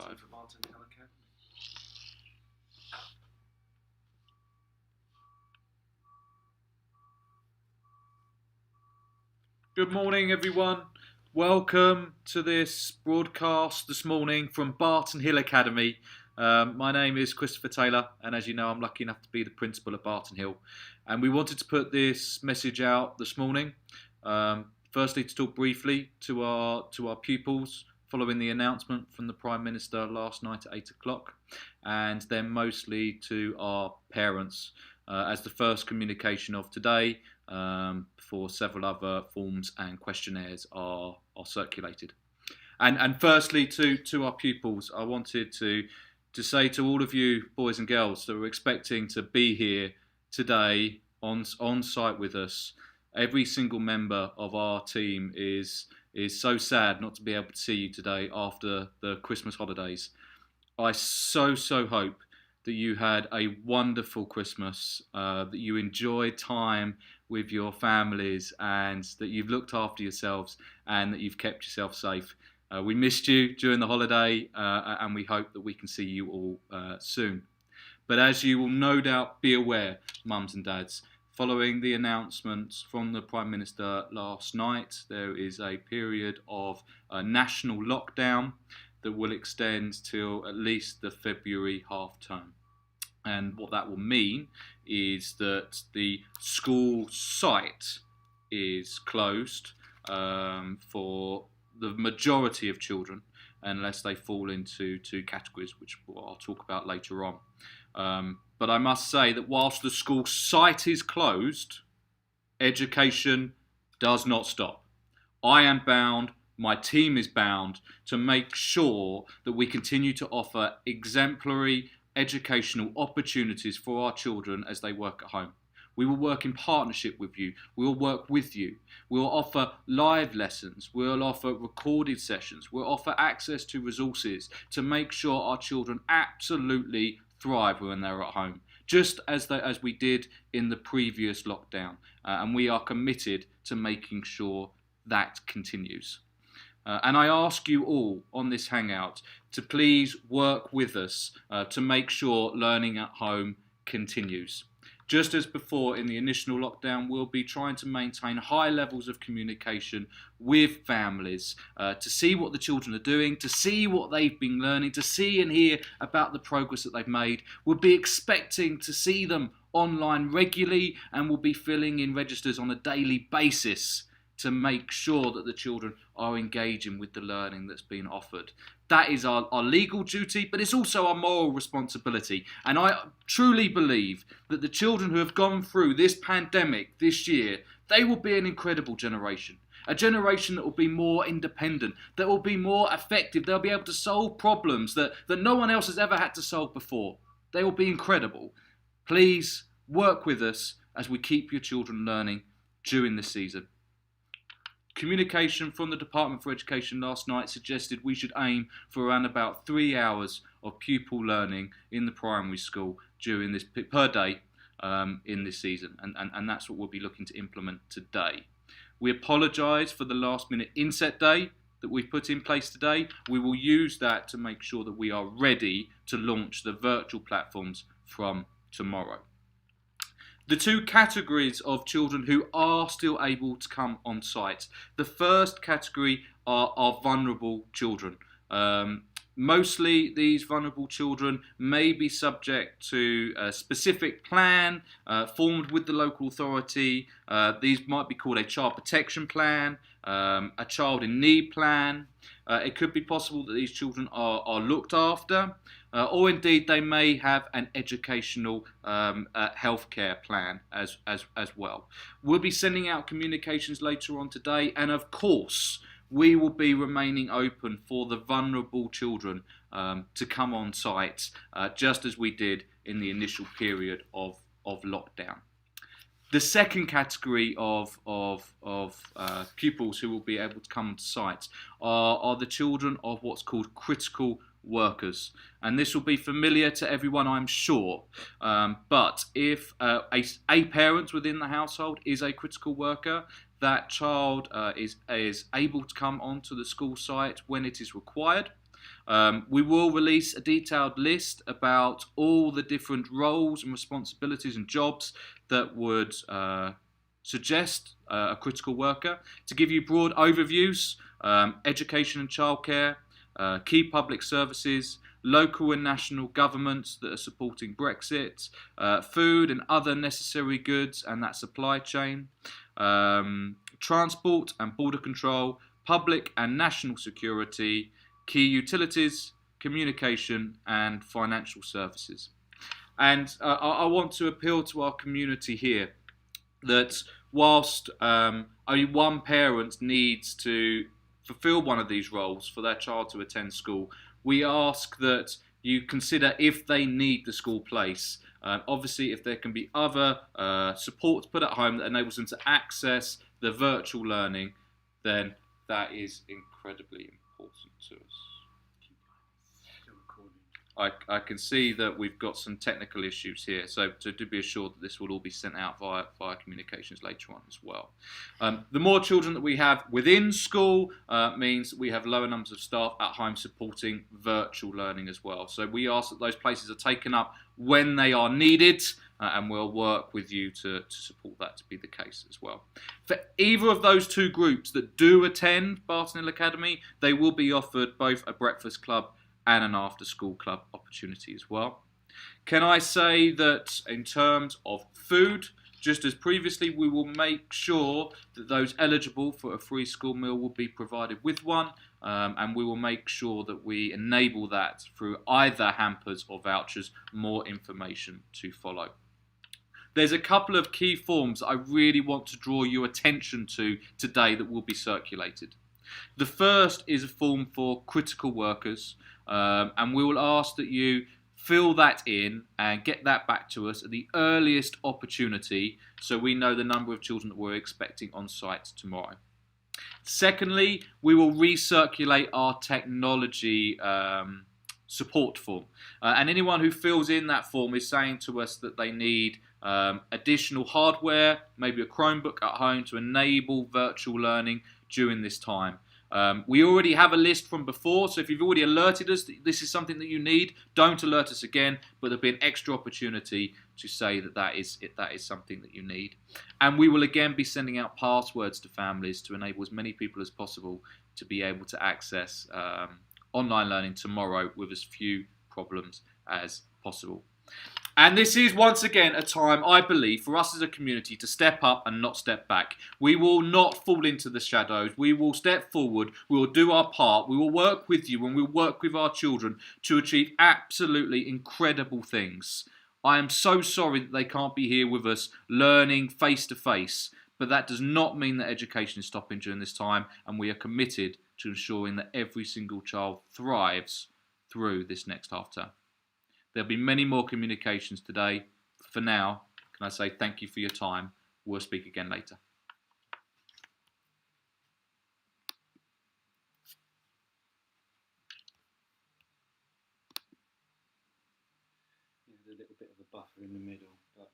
Barton live. from Barton Hill Academy. Good morning, everyone. Welcome to this broadcast this morning from Barton Hill Academy. My name is Christopher Taylor, and as you know, I'm lucky enough to be the principal at Barton Hill. And we wanted to put this message out this morning. Firstly, to talk briefly to our pupils following the announcement from the Prime Minister last night at 8 o'clock, and then mostly to our parents as the first communication of today. Before several other forms and questionnaires are circulated. And firstly, to our pupils, I wanted to say to all of you boys and girls that were expecting to be here today on site with us, every single member of our team is so sad not to be able to see you today after the Christmas holidays. I so hope that you had a wonderful Christmas, that you enjoyed time with your families, and that you've looked after yourselves and that you've kept yourself safe. We missed you during the holiday, and we hope that we can see you all soon. But as you will no doubt be aware, mums and dads, following the announcements from the Prime Minister last night, there is a period of national lockdown that will extend till at least the February half term. And what that will mean is that the school site is closed for the majority of children, unless they fall into two categories, which I'll talk about later on. But I must say that whilst the school site is closed, education does not stop. I am bound, my team is bound to make sure that we continue to offer exemplary educational opportunities for our children as they work at home. We will work in partnership with you. We will work with you. We will offer live lessons. We will offer recorded sessions. We'll offer access to resources to make sure our children absolutely thrive when they're at home, just as we did in the previous lockdown. And we are committed to making sure that continues. And I ask you all on this hangout to please work with us to make sure learning at home continues. Just as before in the initial lockdown, we'll be trying to maintain high levels of communication with families to see what the children are doing, to see what they've been learning, to see and hear about the progress that they've made. We'll be expecting to see them online regularly, and we'll be filling in registers on a daily basis to make sure that the children are engaging with the learning that's been offered. That is our legal duty, but it's also our moral responsibility. And I truly believe that the children who have gone through this pandemic this year, they will be an incredible generation. A generation that will be more independent, that will be more effective. They'll be able to solve problems that no one else has ever had to solve before. They will be incredible. Please work with us as we keep your children learning during this season. Communication from the Department for Education last night suggested we should aim for around about 3 hours of pupil learning in the primary school during this per day in this season, and that's what we'll be looking to implement today. We apologise for the last minute inset day that we've put in place today. We will use that to make sure that we are ready to launch the virtual platforms from tomorrow. The two categories of children who are still able to come on site. The first category are vulnerable children. Mostly these vulnerable children may be subject to a specific plan formed with the local authority. These might be called a child protection plan, a child in need plan. It could be possible that these children are looked after, or indeed they may have an educational healthcare plan as well. We'll be sending out communications later on today, and of course we will be remaining open for the vulnerable children to come on site, just as we did in the initial period of lockdown. The second category of pupils who will be able to come to site are the children of what's called critical workers. And this will be familiar to everyone, I'm sure. But if a parent within the household is a critical worker, that child is able to come onto the school site when it is required. We will release a detailed list about all the different roles and responsibilities and jobs that would suggest a critical worker, to give you broad overviews, education and childcare, key public services, local and national governments that are supporting Brexit, food and other necessary goods and that supply chain, transport and border control, public and national security, key utilities, communication and financial services. And I want to appeal to our community here that whilst only one parent needs to fulfill one of these roles for their child to attend school, we ask that you consider if they need the school place. Obviously, if there can be other supports put at home that enables them to access the virtual learning, then that is incredibly important to us. I can see that we've got some technical issues here, so do be assured that this will all be sent out via communications later on as well. The more children that we have within school means that we have lower numbers of staff at home supporting virtual learning as well. So we ask that those places are taken up when they are needed, and we'll work with you to support that to be the case as well. For either of those two groups that do attend Barton Hill Academy, they will be offered both a breakfast club and an after-school club opportunity as well. Can I say that in terms of food, just as previously, we will make sure that those eligible for a free school meal will be provided with one, and we will make sure that we enable that through either hampers or vouchers. More information to follow. There's a couple of key forms that I really want to draw your attention to today that will be circulated. The first is a form for critical workers, and we will ask that you fill that in and get that back to us at the earliest opportunity so we know the number of children that we're expecting on site tomorrow. Secondly, we will recirculate our technology support form, and anyone who fills in that form is saying to us that they need additional hardware, maybe a Chromebook at home to enable virtual learning during this time. We already have a list from before, so if you've already alerted us that this is something that you need, don't alert us again, but there'll be an extra opportunity to say that that is something that you need. And we will again be sending out passwords to families to enable as many people as possible to be able to access online learning tomorrow with as few problems as possible. And this is once again a time, I believe, for us as a community to step up and not step back. We will not fall into the shadows. We will step forward. We will do our part. We will work with you and we'll work with our children to achieve absolutely incredible things. I am so sorry that they can't be here with us learning face to face, but that does not mean that education is stopping during this time, and we are committed to ensuring that every single child thrives through this next half term. There'll be many more communications today. For now, can I say thank you for your time. We'll speak again later. There's a little bit of a buffer in the middle, but